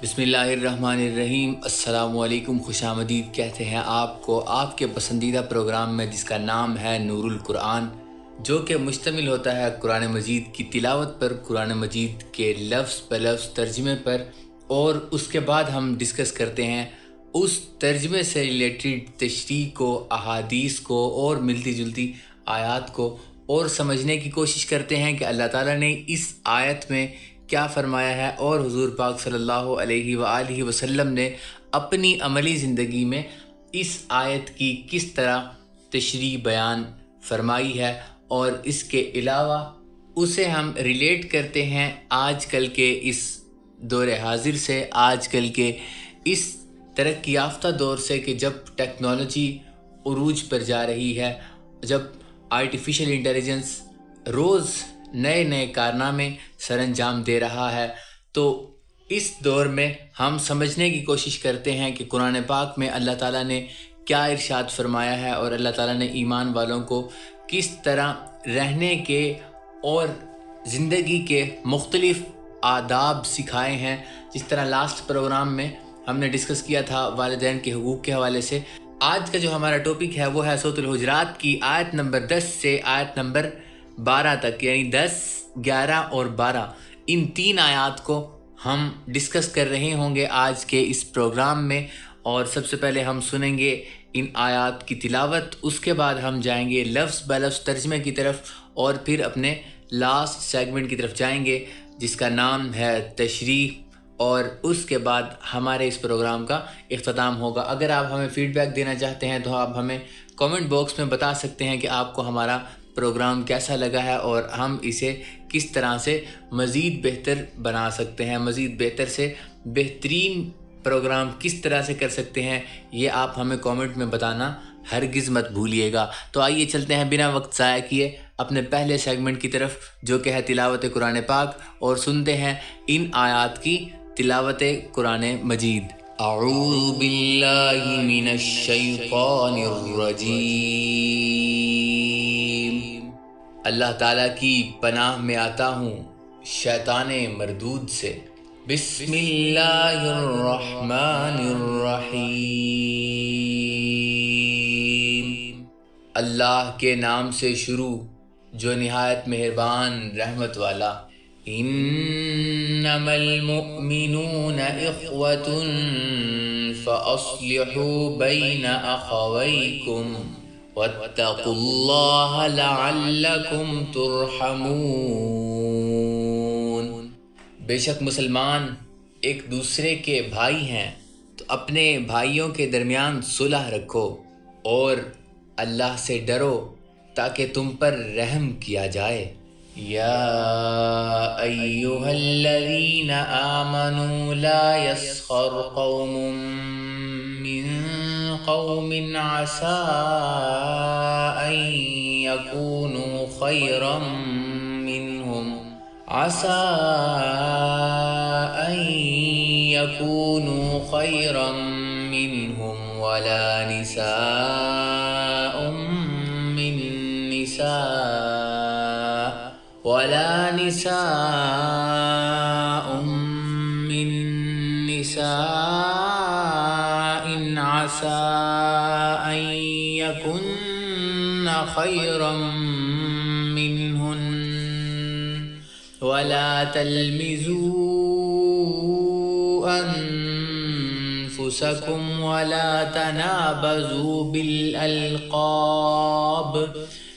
بسم اللہ الرحمن الرحیم۔ السلام علیکم، خوش آمدید کہتے ہیں آپ کو آپ کے پسندیدہ پروگرام میں، جس کا نام ہے نور القرآن، جو کہ مشتمل ہوتا ہے قرآن مجید کی تلاوت پر، قرآن مجید کے لفظ بہ لفظ ترجمے پر، اور اس کے بعد ہم ڈسکس کرتے ہیں اس ترجمے سے ریلیٹڈ تشریح کو، احادیث کو اور ملتی جلتی آیات کو، اور سمجھنے کی کوشش کرتے ہیں کہ اللہ تعالیٰ نے اس آیت میں کیا فرمایا ہے، اور حضور پاک صلی اللہ علیہ وآلہ وسلم نے اپنی عملی زندگی میں اس آیت کی کس طرح تشریح بیان فرمائی ہے، اور اس کے علاوہ اسے ہم ریلیٹ کرتے ہیں آج کل کے اس دور حاضر سے، آج کل کے اس ترقی یافتہ دور سے، کہ جب ٹیکنالوجی عروج پر جا رہی ہے، جب آرٹیفیشل انٹیلیجنس روز نئے نئے کارنامے سر انجام دے رہا ہے، تو اس دور میں ہم سمجھنے کی کوشش کرتے ہیں کہ قرآن پاک میں اللہ تعالیٰ نے کیا ارشاد فرمایا ہے، اور اللہ تعالیٰ نے ایمان والوں کو کس طرح رہنے کے اور زندگی کے مختلف آداب سکھائے ہیں۔ جس طرح لاسٹ پروگرام میں ہم نے ڈسکس کیا تھا والدین کے حقوق کے حوالے سے، آج کا جو ہمارا ٹاپک ہے وہ ہے سورۃ الحجرات کی آیت نمبر 10 سے آیت نمبر 12 تک، یعنی 10، 11 اور 12، ان 3 آیات کو ہم ڈسکس کر رہے ہوں گے آج کے اس پروگرام میں۔ اور سب سے پہلے ہم سنیں گے ان آیات کی تلاوت، اس کے بعد ہم جائیں گے لفظ بہ لفظ ترجمے کی طرف، اور پھر اپنے لاسٹ سیگمنٹ کی طرف جائیں گے جس کا نام ہے تشریح، اور اس کے بعد ہمارے اس پروگرام کا اختتام ہوگا۔ اگر آپ ہمیں فیڈ بیک دینا چاہتے ہیں تو آپ ہمیں کامنٹ باکس میں بتا سکتے ہیں کہ آپ کو ہمارا پروگرام کیسا لگا ہے، اور ہم اسے کس طرح سے مزید بہتر بنا سکتے ہیں، مزید بہتر سے بہترین پروگرام کس طرح سے کر سکتے ہیں، یہ آپ ہمیں کامنٹ میں بتانا ہرگز مت بھولیے گا۔ تو آئیے چلتے ہیں بنا وقت ضائع کیے اپنے پہلے سیگمنٹ کی طرف، جو کہ ہے تلاوت قرآن پاک، اور سنتے ہیں ان آیات کی تلاوت قرآن مجید۔ اعوذ باللہ من الشیطان الرجیم، اللہ تعالیٰ کی پناہ میں آتا ہوں شیطان مردود سے۔ بسم اللہ الرحمن الرحیم، اللہ کے نام سے شروع جو نہایت مہربان رحمت والا۔ انما المؤمنون اخوة فاصلحوا بین اخویکم واتقوا اللہ لعلکم ترحمون۔ بے شک مسلمان ایک دوسرے کے بھائی ہیں، تو اپنے بھائیوں کے درمیان صلح رکھو، اور اللہ سے ڈرو تاکہ تم پر رحم کیا جائے۔ یا ایہا الذین آمنوا لا یسخر قوم من قوم عسى ان یکونوا خیرا منہم ولا نساء من نساء عسى ان يكن خيرا منهن ولا تلمزوا أنفسكم ولا تنابزوا بالألقاب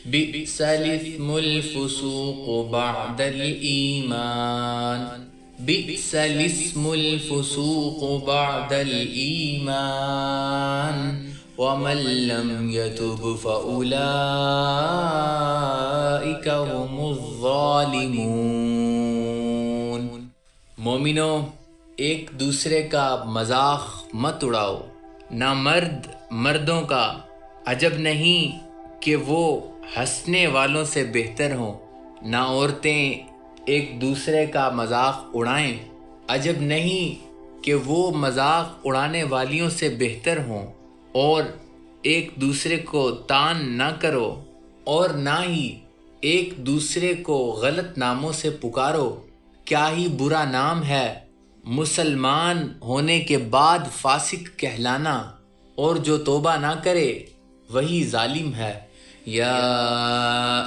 بئس الاسم الفسوق بعد الإيمان بئس الاسم الفسوق بعد الإيمان ومن لم يتب فأولئك هم الظالمون۔ مومنو، ایک دوسرے کا مذاق مت اڑاؤ، نہ مرد مردوں کا، عجب نہیں کہ وہ ہنسنے والوں سے بہتر ہوں، نہ عورتیں ایک دوسرے کا مذاق اڑائیں، عجب نہیں کہ وہ مذاق اڑانے والیوں سے بہتر ہوں، اور ایک دوسرے کو طعن نہ کرو، اور نہ ہی ایک دوسرے کو غلط ناموں سے پکارو، کیا ہی برا نام ہے مسلمان ہونے کے بعد فاسق کہلانا اور جو توبہ نہ کرے وہی ظالم ہے۔ یا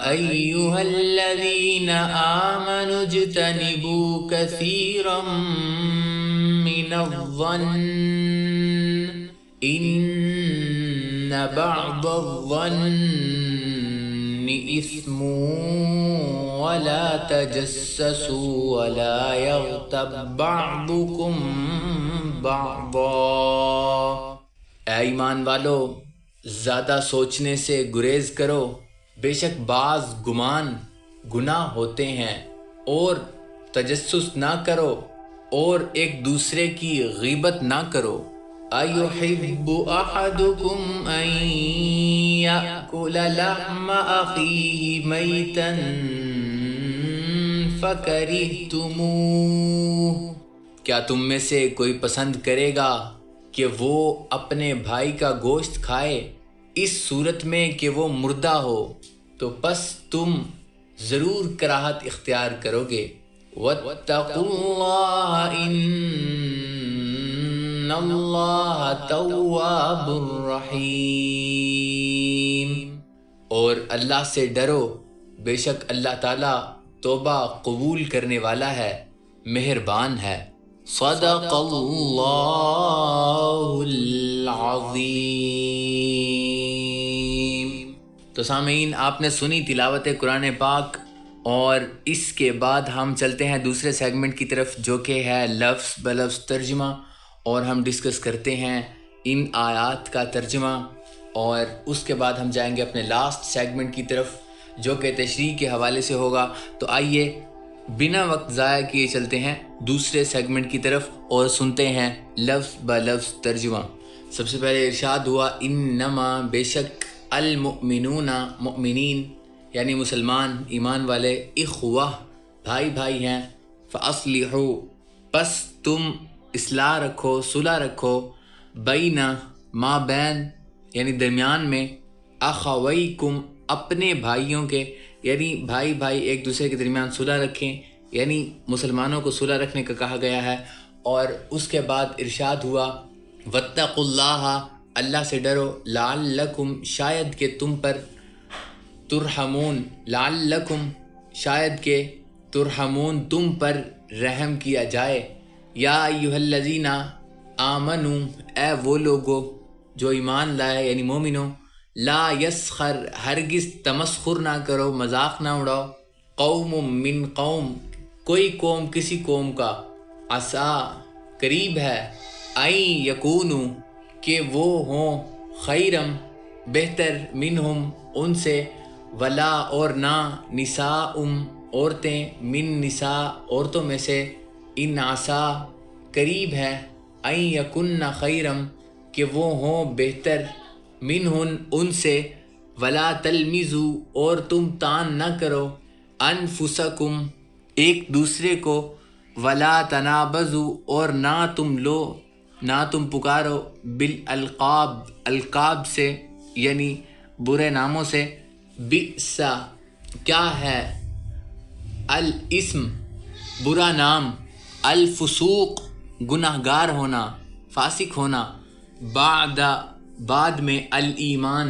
ایھا الذین آمنوا اجتنبوا کثیرا من الظن ان بعض الظن اثم ولا تجسسوا ولا یغتب بعضکم بعضا۔ اے ایمان والو، زیادہ سوچنے سے گریز کرو، بے شک بعض گمان گناہ ہوتے ہیں، اور تجسس نہ کرو اور ایک دوسرے کی غیبت نہ کرو۔ أَيُحِبُّ أَحَدُكُمْ أَن يَأْكُلَ لَحْمَ أَخِيهِ مَيْتًا فَكَرِهْتُمُوهُ؟ کیا تم میں سے کوئی پسند کرے گا کہ وہ اپنے بھائی کا گوشت کھائے اس صورت میں کہ وہ مردہ ہو، تو پس تم ضرور کراہت اختیار کرو گے۔ وَاتَّقُوا اللَّهَ إِنَّ اللَّهَ تَوَّابٌ رَحِيمٌ، اور اللہ سے ڈرو، بے شک اللہ تعالیٰ توبہ قبول کرنے والا ہے، مہربان ہے۔ صدق اللہ العظیم۔ تو سامعین، آپ نے سنی تلاوت قرآن پاک، اور اس کے بعد ہم چلتے ہیں دوسرے سیگمنٹ کی طرف جو کہ ہے لفظ بلفظ ترجمہ، اور ہم ڈسکس کرتے ہیں ان آیات کا ترجمہ، اور اس کے بعد ہم جائیں گے اپنے لاسٹ سیگمنٹ کی طرف جو کہ تشریح کے حوالے سے ہوگا۔ تو آئیے بنا وقت ضائع کیے چلتے ہیں دوسرے سیگمنٹ کی طرف اور سنتے ہیں لفظ بلفظ ترجمہ۔ سب سے پہلے ارشاد ہوا انما، بے شک، المؤمنون، مؤمنین یعنی مسلمان ایمان والے، اخوہ بھائی بھائی ہیں، فاصلحوا، پس تم اصلاح رکھو، صلح رکھو، بین، ما بین یعنی درمیان میں، اخویکم اپنے بھائیوں کے، یعنی بھائی بھائی ایک دوسرے کے درمیان صلح رکھیں، یعنی مسلمانوں کو صلح رکھنے کا کہا گیا ہے۔ اور اس کے بعد ارشاد ہوا واتقوا اللہ، اللہ سے ڈرو، لعلکم شاید کہ تم پر، ترحمون، لعلکم شاید کہ، ترحمون تم پر رحم کیا جائے۔ یا ایھا الذین آمنوا، اے وہ لوگو جو ایمان لائے یعنی مومنو، لا یسخر ہرگز تمسخر نہ کرو، مذاق نہ اڑاؤ، قوم من قوم کوئی قوم کسی قوم کا، عسا قریب ہے، ان یکونوا کہ وہ ہوں، خیرم بہتر، منہم ان سے، ولا اور نہ، نساء عورتیں، من نساء عورتوں میں سے، ان عسا قریب ہے، ان یکن خیرم کہ وہ ہوں بہتر، منہن ان سے، ولا تلمزوا اور تم تان نہ کرو، انفسکم ایک دوسرے کو، ولا تنابزوا اور نہ تم پکارو، بالالقاب القاب سے یعنی برے ناموں سے، بئس کیا ہے، الاسم برا نام، الفسوق گناہگار ہونا، فاسق ہونا، بعد میں، الایمان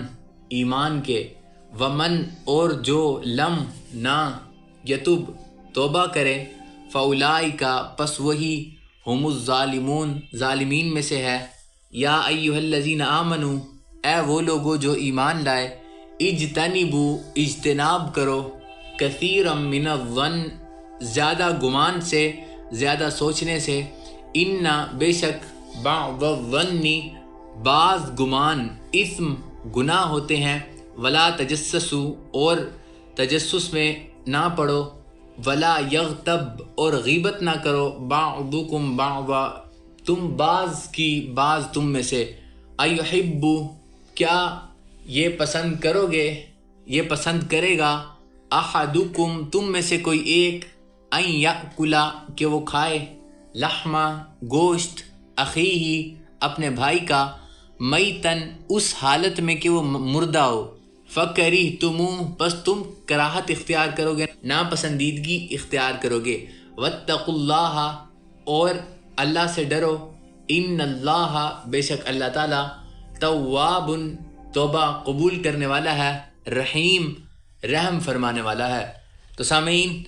ایمان کے، ومن اور جو، لم نہ، یتوب توبہ کرے، فاولئک پس وہی، ہم الظالمون ظالمین میں سے ہے۔ یا ایھا الذین آمنوا، اے وہ لوگو جو ایمان لائے، اجتنبوا اجتناب کرو، کثیرا من الظن زیادہ گمان سے، زیادہ سوچنے سے، ان بے شک، بعض الظن بعض گمان، اثم گناہ ہوتے ہیں، ولا تجسسوا اور تجسس میں نہ پڑو، ولا یغتب اور غیبت نہ کرو، بعضکم بعضا تم بعض کی بعض تم میں سے، ایحب کیا یہ پسند کرو گے، یہ پسند کرے گا، احدکم تم میں سے کوئی ایک، ان یأکل کہ وہ کھائے، لحمہ گوشت، اخیہ اپنے بھائی کا، میتن اس حالت میں کہ وہ مردہ ہو، فکرہتموہ پس تم کراہت اختیار کرو گے، ناپسندیدگی اختیار کرو گے، واتقوا اللہ اور اللہ سے ڈرو، ان اللہ بے شک اللہ تعالیٰ تواب توبہ قبول کرنے والا ہے، رحیم رحم فرمانے والا ہے۔ تو سامعین،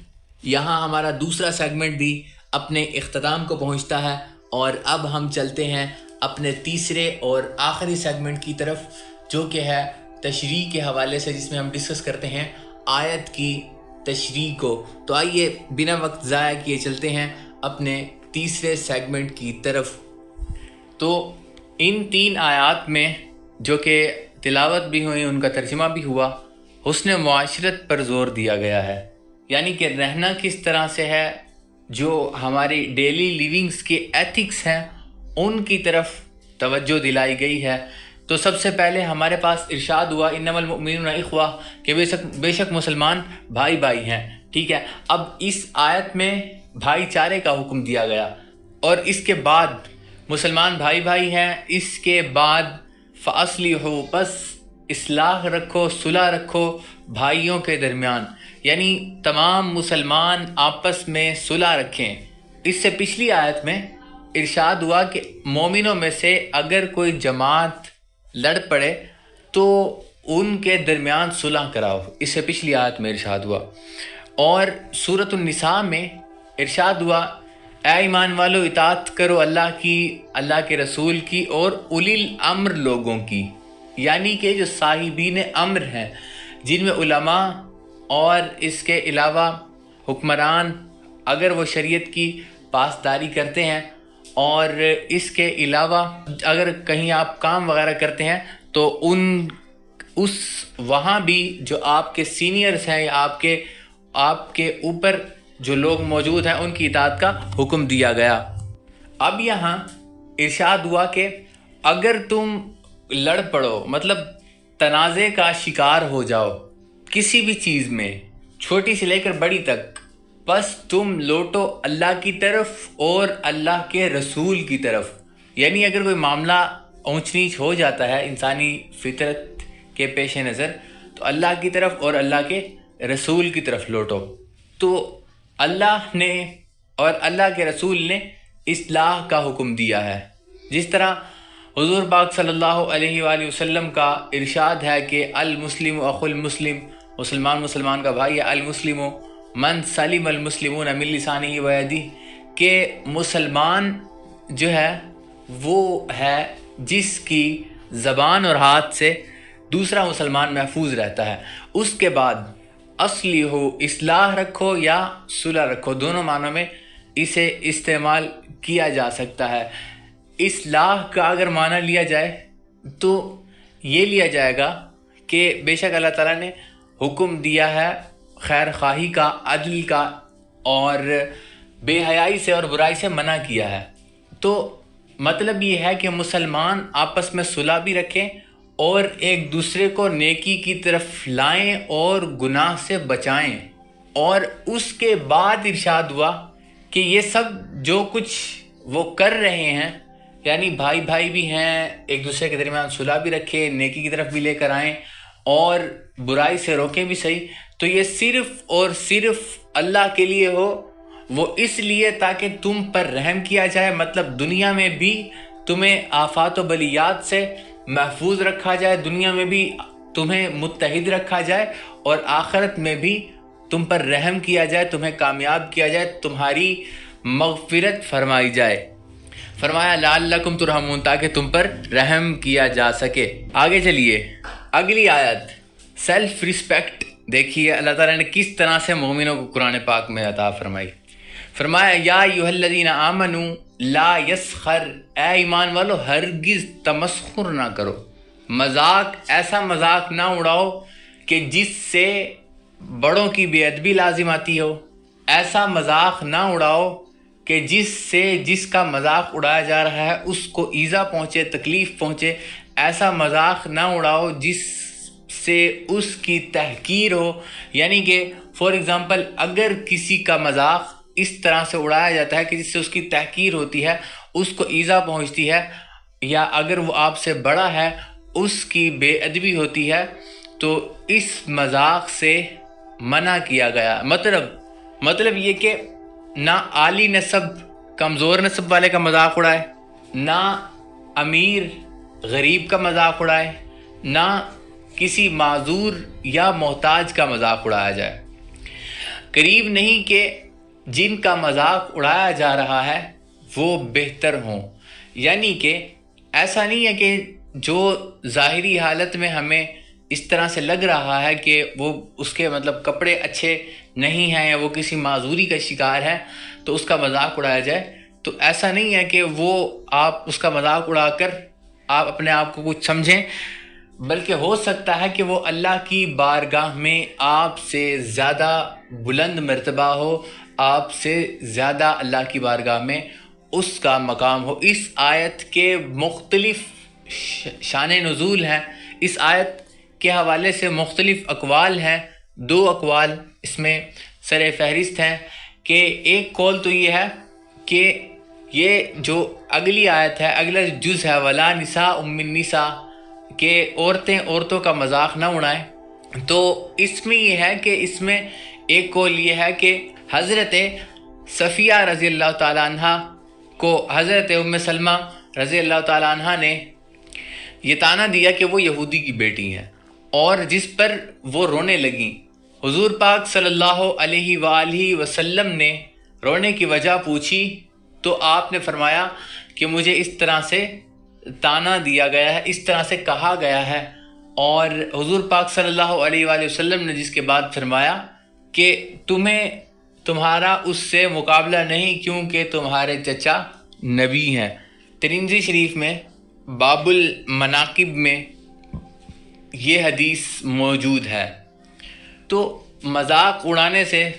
یہاں ہمارا دوسرا سیگمنٹ بھی اپنے اختتام کو پہنچتا ہے، اور اب ہم چلتے ہیں اپنے تیسرے اور آخری سیگمنٹ کی طرف، جو کہ ہے تشریح کے حوالے سے، جس میں ہم ڈسکس کرتے ہیں آیت کی تشریح کو۔ تو آئیے بنا وقت ضائع کیے چلتے ہیں اپنے تیسرے سیگمنٹ کی طرف۔ تو ان 3 آیات میں جو کہ تلاوت بھی ہوئی، ان کا ترجمہ بھی ہوا، حسن معاشرت پر زور دیا گیا ہے، یعنی کہ رہنا کس طرح سے ہے، جو ہماری ڈیلی لیونگز کے ایتھکس ہیں ان کی طرف توجہ دلائی گئی ہے۔ تو سب سے پہلے ہمارے پاس ارشاد ہوا انما المؤمنون اخوہ، کہ بے شک مسلمان بھائی بھائی ہیں، ٹھیک ہے۔ اب اس آیت میں بھائی چارے کا حکم دیا گیا، اور اس کے بعد مسلمان بھائی بھائی ہیں، اس کے بعد فاصلحوا، پس اصلاح رکھو، صلح رکھو بھائیوں کے درمیان، یعنی تمام مسلمان آپس میں صلح رکھیں۔ اس سے پچھلی آیت میں ارشاد ہوا کہ مومنوں میں سے اگر کوئی جماعت لڑ پڑے تو ان کے درمیان صلح کراؤ، اس سے پچھلی آیت میں ارشاد ہوا۔ اور سورۃ النساء میں ارشاد ہوا اے ایمان والو اطاعت کرو اللہ کی، اللہ کے رسول کی، اور اولی الامر لوگوں کی، یعنی کہ جو صاحبین امر ہیں، جن میں علماء اور اس کے علاوہ حکمران، اگر وہ شریعت کی پاسداری کرتے ہیں، اور اس کے علاوہ اگر کہیں آپ کام وغیرہ کرتے ہیں تو وہاں بھی جو آپ کے سینئرز ہیں یا آپ کے اوپر جو لوگ موجود ہیں ان کی اطاعت کا حکم دیا گیا۔ اب یہاں ارشاد ہوا کہ اگر تم لڑ پڑو، مطلب تنازع کا شکار ہو جاؤ کسی بھی چیز میں، چھوٹی سے لے کر بڑی تک، بس تم لوٹو اللہ کی طرف اور اللہ کے رسول کی طرف، یعنی اگر کوئی معاملہ اونچ نیچ ہو جاتا ہے انسانی فطرت کے پیش نظر، تو اللہ کی طرف اور اللہ کے رسول کی طرف لوٹو۔ تو اللہ نے اور اللہ کے رسول نے اصلاح کا حکم دیا ہے، جس طرح حضور پاک صلی اللہ علیہ وآلہ وسلم کا ارشاد ہے کہ المسلم اخو المسلم، مسلمان کا بھائی ہے، المسلم من سلم المسلمون من لسانہ و یدہ، کہ مسلمان جو ہے وہ ہے جس کی زبان اور ہاتھ سے دوسرا مسلمان محفوظ رہتا ہے۔ اس کے بعد اصلح، اصلاح رکھو یا صلح رکھو، دونوں معنوں میں اسے استعمال کیا جا سکتا ہے۔ اصلاح کا اگر معنی لیا جائے تو یہ لیا جائے گا کہ بے شک اللہ تعالیٰ نے حکم دیا ہے خیر خواہی کا، عدل کا، اور بے حیائی سے اور برائی سے منع کیا ہے۔ تو مطلب یہ ہے کہ مسلمان آپس میں صلح بھی رکھیں اور ایک دوسرے کو نیکی کی طرف لائیں اور گناہ سے بچائیں۔ اور اس کے بعد ارشاد ہوا کہ یہ سب جو کچھ وہ کر رہے ہیں، یعنی بھائی بھائی بھی ہیں، ایک دوسرے کے درمیان صلح بھی رکھیں، نیکی کی طرف بھی لے کر آئیں اور برائی سے روکیں بھی صحیح، تو یہ صرف اور صرف اللہ کے لیے ہو، وہ اس لیے تاکہ تم پر رحم کیا جائے، مطلب دنیا میں بھی تمہیں آفات و بلیات سے محفوظ رکھا جائے، دنیا میں بھی تمہیں متحد رکھا جائے، اور آخرت میں بھی تم پر رحم کیا جائے، تمہیں کامیاب کیا جائے، تمہاری مغفرت فرمائی جائے۔ فرمایا لعلکم ترحمون، تاکہ تم پر رحم کیا جا سکے۔ آگے چلیے اگلی آیت، سیلف ریسپیکٹ دیکھیے اللہ تعالیٰ نے کس طرح سے مومنوں کو قرآن پاک میں عطا فرمائی۔ فرمایا یا ایھا الذین آمنوا لا یسخر، اے ایمان والو ہرگز تمسخر نہ کرو، مذاق، ایسا مذاق نہ اڑاؤ کہ جس سے بڑوں کی بے ادبی لازم آتی ہو، ایسا مذاق نہ اڑاؤ کہ جس کا مذاق اڑایا جا رہا ہے اس کو ایذا پہنچے، تکلیف پہنچے، ایسا مذاق نہ اڑاؤ جس سے اس کی تحقیر ہو، یعنی کہ فار ایگزامپل اگر کسی کا مذاق اس طرح سے اڑایا جاتا ہے کہ جس سے اس کی تحقیر ہوتی ہے، اس کو ایذا پہنچتی ہے، یا اگر وہ آپ سے بڑا ہے اس کی بے ادبی ہوتی ہے، تو اس مذاق سے منع کیا گیا۔ مطلب یہ کہ نہ عالی نسب کمزور نسب والے کا مذاق اڑائے، نہ امیر غریب کا مذاق اڑائے، نہ کسی معذور یا محتاج کا مذاق اڑایا جائے۔ قریب نہیں کہ جن کا مذاق اڑایا جا رہا ہے وہ بہتر ہوں، یعنی کہ ایسا نہیں ہے کہ جو ظاہری حالت میں ہمیں اس طرح سے لگ رہا ہے کہ وہ اس کے مطلب کپڑے اچھے نہیں ہیں یا وہ کسی معذوری کا شکار ہے تو اس کا مذاق اڑایا جائے، تو ایسا نہیں ہے کہ وہ آپ اس کا مذاق اڑا کر آپ اپنے آپ کو کچھ سمجھیں، بلکہ ہو سکتا ہے کہ وہ اللہ کی بارگاہ میں آپ سے زیادہ بلند مرتبہ ہو، آپ سے زیادہ اللہ کی بارگاہ میں اس کا مقام ہو۔ اس آیت کے مختلف شان نزول ہیں، اس آیت کے حوالے سے مختلف اقوال ہیں، 2 اقوال اس میں سر فہرست ہیں کہ ایک قول تو یہ ہے کہ یہ جو اگلی آیت ہے، اگلا جز ہے وَلَا نِسَاءٌ مِّن نِسَاء، کہ عورتوں کا مذاق نہ اڑائیں، تو اس میں یہ ہے کہ اس میں ایک قول یہ ہے کہ حضرت صفیہ رضی اللہ تعالیٰ عنہ کو حضرت ام سلمہ رضی اللہ تعالیٰ عنہ نے یہ طعنہ دیا کہ وہ یہودی کی بیٹی ہیں، اور جس پر وہ رونے لگیں۔ حضور پاک صلی اللہ علیہ وآلہ وسلم نے رونے کی وجہ پوچھی تو آپ نے فرمایا کہ مجھے اس طرح سے طعنہ دیا گیا ہے، اس طرح سے کہا گیا ہے، اور حضور پاک صلی اللہ علیہ وآلہ وسلم نے جس کے بعد فرمایا کہ تمہارا اس سے مقابلہ نہیں کیونکہ تمہارے چچا نبی ہیں۔ ترمذی شریف میں باب المناقب میں یہ حدیث موجود ہے۔ تو مذاق اڑانے سے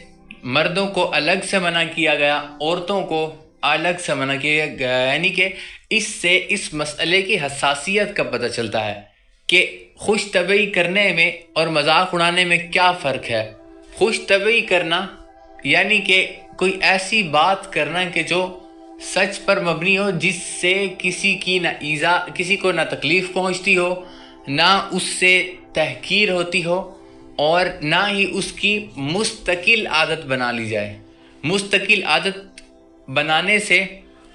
مردوں کو الگ سے منع کیا گیا، عورتوں کو الگ سے منع کیا گیا، یعنی کہ اس سے اس مسئلے کی حساسیت کا پتہ چلتا ہے کہ خوش طبعی کرنے میں اور مذاق اڑانے میں کیا فرق ہے۔ خوش طبعی کرنا یعنی کہ کوئی ایسی بات کرنا کہ جو سچ پر مبنی ہو، جس سے کسی کو نہ تکلیف پہنچتی ہو، نہ اس سے تحقیر ہوتی ہو، اور نہ ہی اس کی مستقل عادت بنا لی جائے۔ مستقل عادت بنانے سے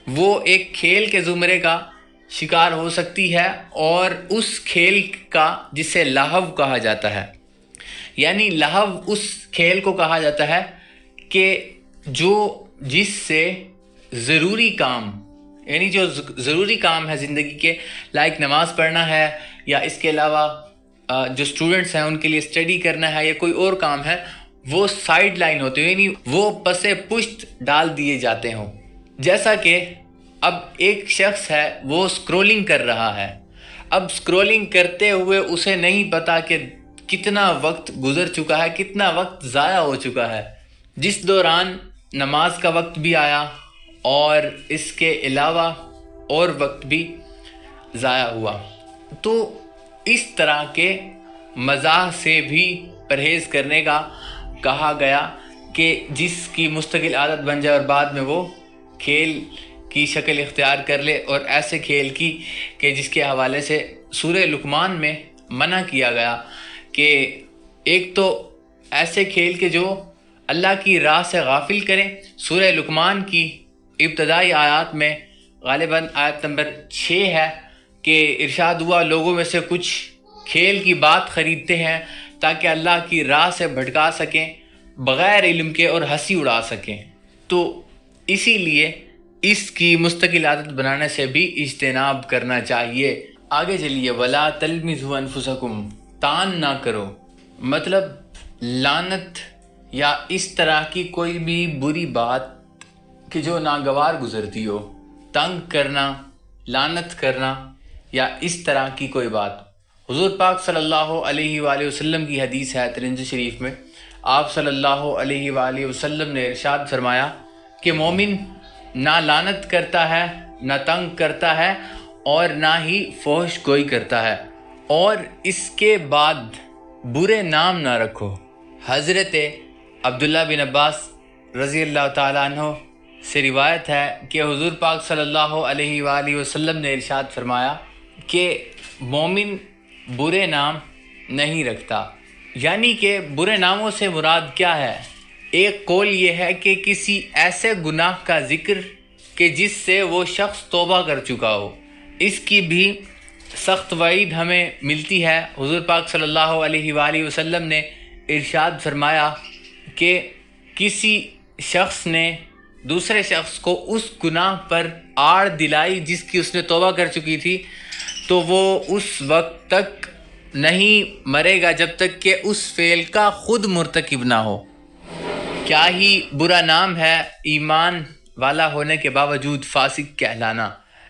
وہ ایک کھیل کے زمرے کا شکار ہو سکتی ہے، اور اس کھیل کا جسے لہو کہا جاتا ہے، یعنی لہو اس کھیل کو کہا جاتا ہے کہ جس سے ضروری کام، یعنی جو ضروری کام ہے زندگی کے، لائک نماز پڑھنا ہے، یا اس کے علاوہ جو سٹوڈنٹس ہیں ان کے لیے اسٹڈی کرنا ہے، یا کوئی اور کام ہے، وہ سائیڈ لائن ہوتے ہیں، یعنی وہ پس پشت ڈال دیے جاتے ہوں۔ جیسا کہ اب ایک شخص ہے وہ سکرولنگ کر رہا ہے، اب سکرولنگ کرتے ہوئے اسے نہیں پتا کہ کتنا وقت گزر چکا ہے، کتنا وقت ضائع ہو چکا ہے، جس دوران نماز کا وقت بھی آیا اور اس کے علاوہ اور وقت بھی ضائع ہوا۔ تو اس طرح کے مزاح سے بھی پرہیز کرنے کا کہا گیا کہ جس کی مستقل عادت بن جائے اور بعد میں وہ کھیل کی شکل اختیار کر لے، اور ایسے کھیل کی کہ جس کے حوالے سے سورہ لقمان میں منع کیا گیا کہ ایک تو ایسے کھیل کے جو اللہ کی راہ سے غافل کریں۔ سورہ لقمان کی ابتدائی آیات میں غالباً آیت نمبر 6 ہے کہ ارشاد ہوا لوگوں میں سے کچھ کھیل کی بات خریدتے ہیں تاکہ اللہ کی راہ سے بھٹکا سکیں بغیر علم کے اور ہنسی اڑا سکیں، تو اسی لیے اس کی مستقل عادت بنانے سے بھی اجتناب کرنا چاہیے۔ آگے چلیے، وَلَا تَلْمِزُوا أَنفُسَكُمْ، تان نہ کرو، مطلب لعنت یا اس طرح کی کوئی بھی بری بات کہ جو ناگوار گزرتی ہو، تنگ کرنا، لعنت کرنا یا اس طرح کی کوئی بات۔ حضور پاک صلی اللہ علیہ وآلہ وسلم کی حدیث ہے ترمذی شریف میں، آپ صلی اللہ علیہ وآلہ وسلم نے ارشاد فرمایا کہ مومن نہ لعنت کرتا ہے، نہ تنگ کرتا ہے، اور نہ ہی فحش گوئی کرتا ہے، اور اس کے بعد برے نام نہ رکھو۔ حضرت عبداللہ بن عباس رضی اللہ تعالیٰ عنہ سے روایت ہے کہ حضور پاک صلی اللہ علیہ وآلہ وسلم نے ارشاد فرمایا کہ مومن برے نام نہیں رکھتا، یعنی کہ برے ناموں سے مراد کیا ہے؟ ایک قول یہ ہے کہ کسی ایسے گناہ کا ذکر کہ جس سے وہ شخص توبہ کر چکا ہو۔ اس کی بھی سخت وعید ہمیں ملتی ہے۔ حضور پاک صلی اللہ علیہ وآلہ وسلم نے ارشاد فرمایا کہ کسی شخص نے دوسرے شخص کو اس گناہ پر آڑ دلائی جس کی اس نے توبہ کر چکی تھی، تو وہ اس وقت تک نہیں مرے گا جب تک کہ اس فعل کا خود مرتکب نہ ہو۔ کیا ہی برا نام ہے ایمان والا ہونے کے باوجود فاسق کہلانا۔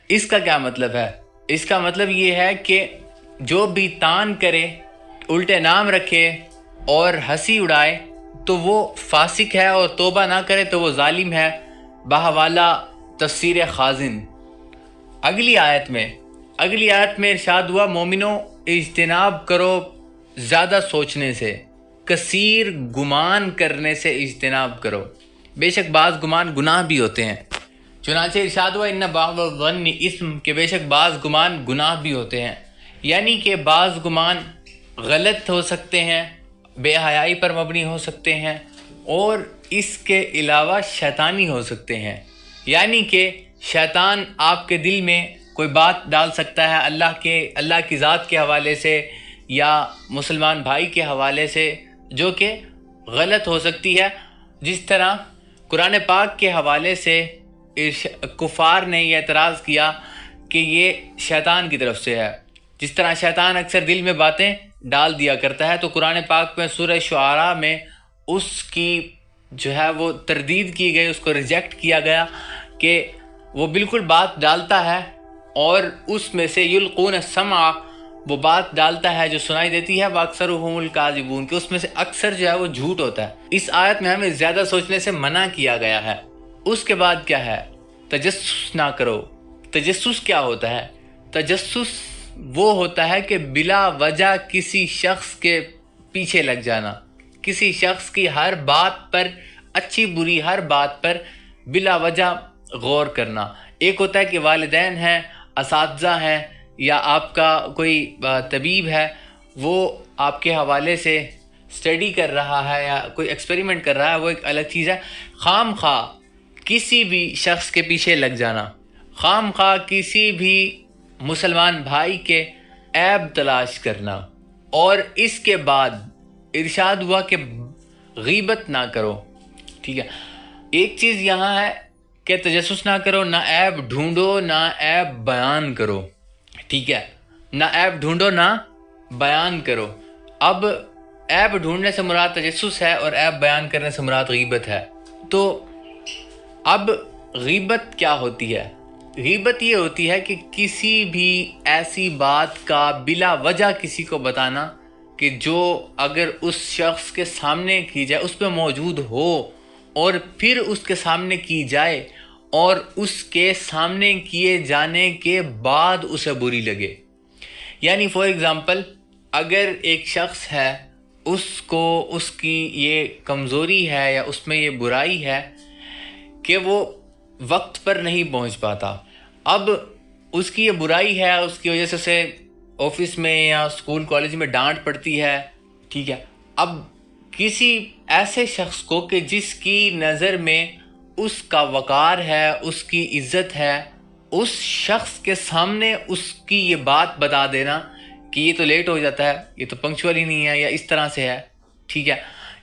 اس کا کیا مطلب ہے؟ اس کا مطلب یہ ہے کہ جو بھی تان کرے، الٹے نام رکھے اور ہنسی اڑائے تو وہ فاسق ہے، اور توبہ نہ کرے تو وہ ظالم ہے، بحوالہ تفسیر خازن۔ اگلی آیت میں ارشاد ہوا، مومنوں اجتناب کرو زیادہ سوچنے سے، کثیر گمان کرنے سے اجتناب کرو، بے شک بعض گمان گناہ بھی ہوتے ہیں۔ چنانچہ ارشاد ہوا، ان بعض الظن اسم، کہ بے شک بعض گمان گناہ بھی ہوتے ہیں، یعنی کہ بعض گمان غلط ہو سکتے ہیں، بے حیائی پر مبنی ہو سکتے ہیں، اور اس کے علاوہ شیطانی ہو سکتے ہیں۔ یعنی کہ شیطان آپ کے دل میں کوئی بات ڈال سکتا ہے اللہ کی ذات کے حوالے سے یا مسلمان بھائی کے حوالے سے، جو کہ غلط ہو سکتی ہے۔ جس طرح قرآن پاک کے حوالے سے کفار نے یہ اعتراض کیا کہ یہ شیطان کی طرف سے ہے۔ جس طرح شیطان اکثر دل میں باتیں ڈال دیا کرتا ہے، تو قرآن پاک میں سورہ شعراء میں اس کی جو ہے وہ تردید کی گئی، اس کو ریجیکٹ کیا گیا کہ وہ بالکل بات ڈالتا ہے، اور اس میں سے یلقون السمع، وہ بات ڈالتا ہے جو سنائی دیتی ہے، واکثرهم الکاذبون، کہ اس میں سے اکثر جو ہے وہ جھوٹ ہوتا ہے۔ اس آیت میں ہمیں زیادہ سوچنے سے منع کیا گیا ہے۔ اس کے بعد کیا ہے؟ تجسس نہ کرو۔ تجسس کیا ہوتا ہے؟ تجسس وہ ہوتا ہے کہ بلا وجہ کسی شخص کے پیچھے لگ جانا، کسی شخص کی ہر بات پر، اچھی بری ہر بات پر بلا وجہ غور کرنا۔ ایک ہوتا ہے کہ والدین ہیں، اساتذہ ہیں، یا آپ کا کوئی طبیب ہے، وہ آپ کے حوالے سے اسٹڈی کر رہا ہے یا کوئی ایکسپیریمنٹ کر رہا ہے، وہ ایک الگ چیز ہے۔ خام خواہ کسی بھی شخص کے پیچھے لگ جانا، خام خواہ کسی بھی مسلمان بھائی کے عیب تلاش کرنا، اور اس کے بعد ارشاد ہوا کہ غیبت نہ کرو۔ ٹھیک ہے، ایک چیز یہاں ہے کہ تجسس نہ کرو، نہ عیب ڈھونڈو، نہ عیب بیان کرو۔ ٹھیک ہے، نہ عیب ڈھونڈو نہ بیان کرو۔ اب عیب ڈھونڈنے سے مراد تجسس ہے، اور عیب بیان کرنے سے مراد غیبت ہے۔ تو اب غیبت کیا ہوتی ہے؟ غیبت یہ ہوتی ہے کہ کسی بھی ایسی بات کا بلا وجہ کسی کو بتانا کہ جو اگر اس شخص کے سامنے کی جائے، اس پہ موجود ہو، اور پھر اس کے سامنے کی جائے، اور اس کے سامنے کیے جانے کے بعد اسے بری لگے۔ یعنی فار ایگزامپل، اگر ایک شخص ہے، اس کو اس کی یہ کمزوری ہے یا اس میں یہ برائی ہے کہ وہ وقت پر نہیں پہنچ پاتا، اب اس کی یہ برائی ہے، اس کی وجہ سے اسے آفس میں یا اسکول کالج میں ڈانٹ پڑتی ہے۔ ٹھیک ہے، اب کسی ایسے شخص کو کہ جس کی نظر میں اس کا وقار ہے، اس کی عزت ہے، اس شخص کے سامنے اس کی یہ بات بتا دینا کہ یہ تو لیٹ ہو جاتا ہے، یہ تو پنکچوئل ہی نہیں ہے، یا اس طرح سے ہے۔ ٹھیک ہے،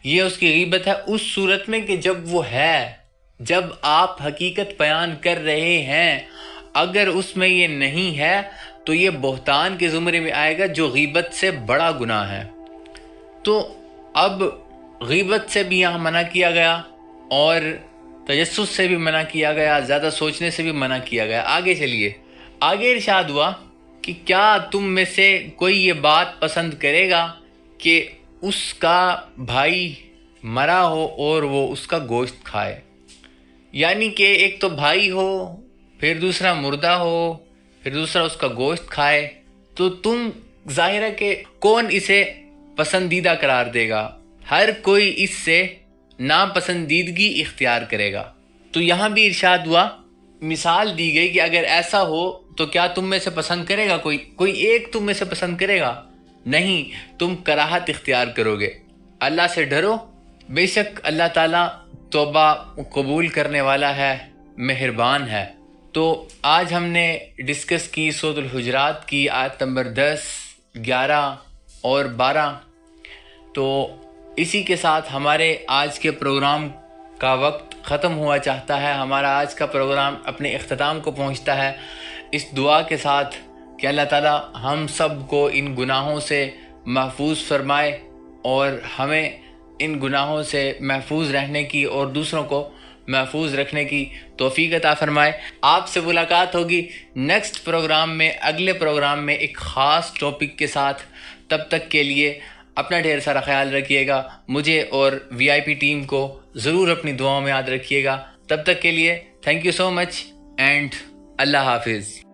یہ اس کی غیبت ہے، اس صورت میں کہ جب وہ ہے، جب آپ حقیقت بیان کر رہے ہیں، اگر اس میں یہ نہیں ہے تو یہ بہتان کے زمرے میں آئے گا، جو غیبت سے بڑا گناہ ہے۔ تو اب غیبت سے بھی یہاں منع کیا گیا، اور تجسس سے بھی منع کیا گیا، زیادہ سوچنے سے بھی منع کیا گیا۔ آگے چلیے، آگے ارشاد ہوا کہ کیا تم میں سے کوئی یہ بات پسند کرے گا کہ اس کا بھائی مرا ہو اور وہ اس کا گوشت کھائے؟ یعنی کہ ایک تو بھائی ہو، پھر دوسرا مردہ ہو، پھر دوسرا اس کا گوشت کھائے، تو تم ظاہر ہے کہ کون اسے پسندیدہ قرار دے گا؟ ہر کوئی اس سے ناپسندیدگی اختیار کرے گا۔ تو یہاں بھی ارشاد ہوا، مثال دی گئی کہ اگر ایسا ہو تو کیا تم میں سے پسند کرے گا؟ کوئی ایک تم میں سے پسند کرے گا؟ نہیں، تم کراہت اختیار کرو گے۔ اللہ سے ڈرو، بے شک اللہ تعالیٰ توبہ قبول کرنے والا ہے، مہربان ہے۔ تو آج ہم نے ڈسکس کی سورۃ الحجرات کی آیت نمبر 10، 11 اور 12۔ تو اسی کے ساتھ ہمارے آج کے پروگرام کا وقت ختم ہوا چاہتا ہے، ہمارا آج کا پروگرام اپنے اختتام کو پہنچتا ہے اس دعا کے ساتھ کہ اللہ تعالیٰ ہم سب کو ان گناہوں سے محفوظ فرمائے اور ہمیں ان گناہوں سے محفوظ رہنے کی اور دوسروں کو محفوظ رکھنے کی توفیق عطا فرمائے۔ آپ سے ملاقات ہوگی نیکسٹ پروگرام میں، اگلے پروگرام میں ایک خاص ٹاپک کے ساتھ۔ تب تک کے لیے اپنا ڈھیر سارا خیال رکھیے گا، مجھے اور VIP ٹیم کو ضرور اپنی دعاؤں میں یاد رکھیے گا۔ تب تک کے لیے thank you so much and اللہ حافظ۔